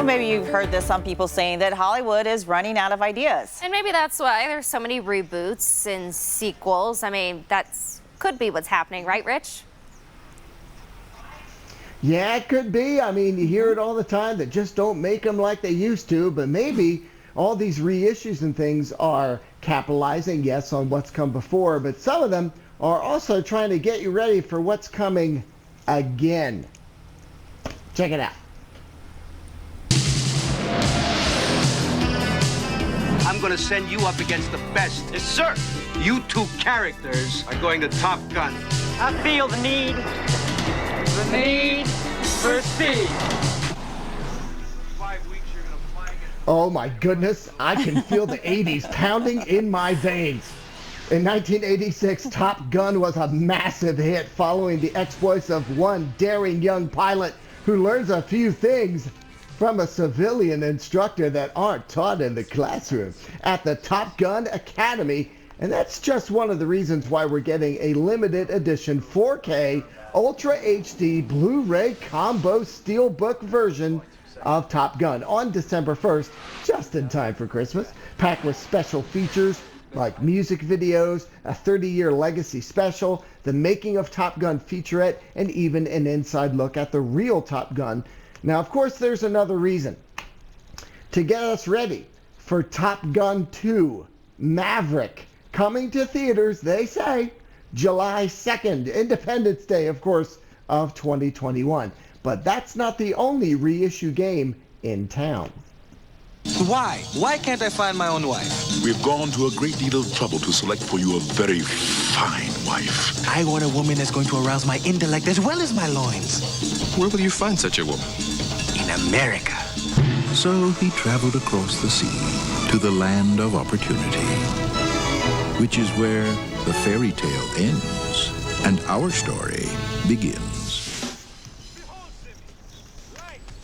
Well, maybe you've heard this, some people saying that Hollywood is running out of ideas. And maybe that's why there's so many reboots and sequels. I mean, could be what's happening, right, Rich? Yeah, it could be. I mean, you hear it all the time that just don't make them like they used to, but maybe all these reissues and things are capitalizing, yes, on what's come before, but some of them are also trying to get you ready for what's coming again. Check it out. I'm going to send you up against the best. Yes, sir. You two characters are going to Top Gun. I feel the need for speed. 5 weeks, you're going to fly again. Oh my goodness, I can feel the 80s pounding in my veins. In 1986, Top Gun was a massive hit following the exploits of one daring young pilot who learns a few things from a civilian instructor that aren't taught in the classroom at the Top Gun Academy. And that's just one of the reasons why we're getting a limited edition 4K Ultra HD Blu-ray combo steelbook version of Top Gun on December 1st, just in time for Christmas, packed with special features like music videos, a 30-year legacy special, the making of Top Gun featurette, and even an inside look at the real Top Gun. Now, of course, there's another reason. To get us ready for Top Gun 2 Maverick, coming to theaters, they say, July 2nd, Independence Day, of course, of 2021. But that's not the only reissue game in town. Why? Why can't I find my own wife? We've gone to a great deal of trouble to select for you a very fine wife. I want a woman that's going to arouse my intellect as well as my loins. Where will you find such a woman? In America. So he traveled across the sea to the land of opportunity, which is where the fairy tale ends and our story begins.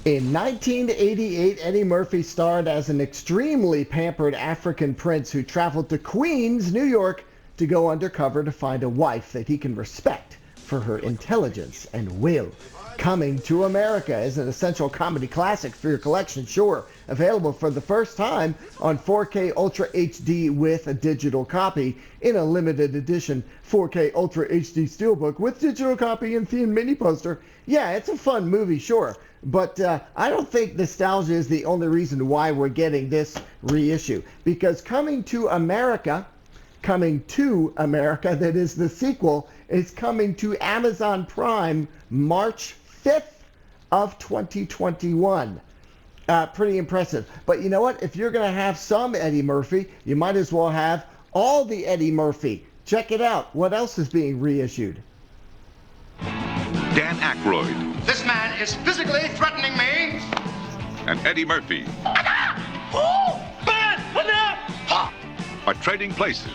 In 1988, Eddie Murphy starred as an extremely pampered African prince who traveled to Queens, New York, to go undercover to find a wife that he can respect for her intelligence and will. Coming to America is an essential comedy classic for your collection, sure. Available for the first time on 4K Ultra HD with a digital copy in a limited edition 4K Ultra HD Steelbook with digital copy and themed mini poster. Yeah, it's a fun movie, sure. But I don't think nostalgia is the only reason why we're getting this reissue. Because Coming to America, that is the sequel, is coming to Amazon Prime March 5th of 2021. Pretty impressive. But you know what? If you're going to have some Eddie Murphy, you might as well have all the Eddie Murphy. Check it out. What else is being reissued? Dan Aykroyd This man is physically threatening me. and Eddie Murphy Oh, bad! Enough! are trading places.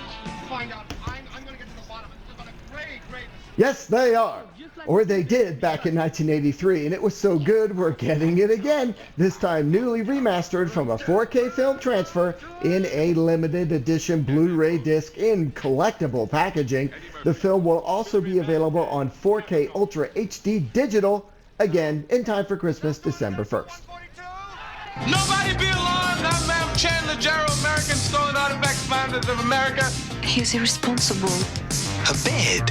Find out. I'm going to get to the bottom of this. It's a great mistake. Yes, they are. Or they did back in 1983, and it was so good we're getting it again, this time newly remastered from a 4K film transfer in a limited edition Blu-ray disc in collectible packaging. The film will also be available on 4K Ultra HD Digital, again in time for Christmas, December 1st. Nobody be alarmed. I'm Ma'am Chandler Jarrow, American Stolen Artifacts Founders of America. He's irresponsible. A bed?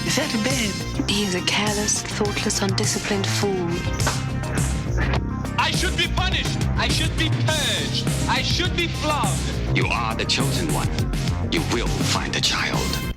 Is that a bed? He is a careless, thoughtless, undisciplined fool. I should be punished. I should be purged. I should be flogged. You are the chosen one. You will find the child.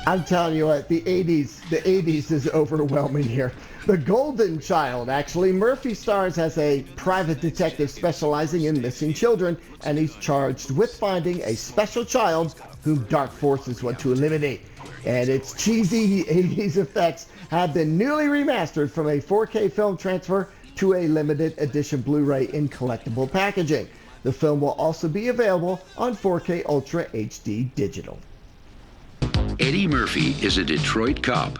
I'm telling you what, the 80s is overwhelming here. The Golden Child, actually. Murphy stars as a private detective specializing in missing children, and he's charged with finding a special child whom dark forces want to eliminate. And its cheesy 80s effects have been newly remastered from a 4K film transfer to a limited edition Blu-ray in collectible packaging. The film will also be available on 4K Ultra HD Digital. Eddie Murphy is a Detroit cop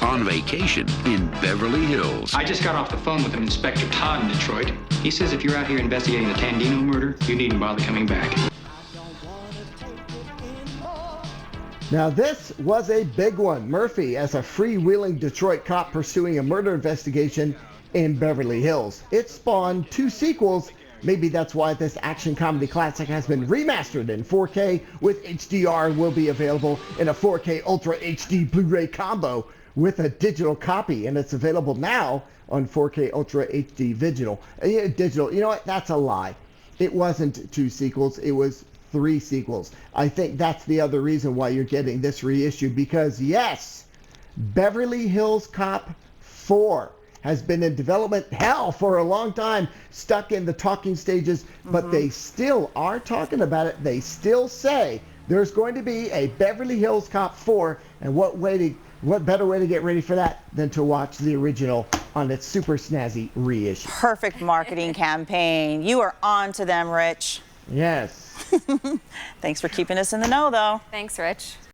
on vacation in Beverly Hills. I just got off the phone with Inspector Todd in Detroit. He says if you're out here investigating the Tandino murder, you needn't bother coming back. Now this was a big one. Murphy as a freewheeling Detroit cop pursuing a murder investigation in Beverly Hills. It spawned 2 sequels. Maybe that's why this action comedy classic has been remastered in 4K with HDR and will be available in a 4K Ultra HD Blu-ray combo with a digital copy, and it's available now on 4K Ultra HD digital. You know what? That's a lie. It wasn't 2 sequels. It was 3 sequels. I think that's the other reason why you're getting this reissue, because yes, Beverly Hills Cop 4 has been in development hell for a long time, stuck in the talking stages, but they still are talking about it. They still say there's going to be a Beverly Hills Cop 4, and what better way to get ready for that than to watch the original on its super snazzy reissue. Perfect marketing campaign. You are on to them, Rich. Yes. Thanks for keeping us in the know, though. Thanks, Rich.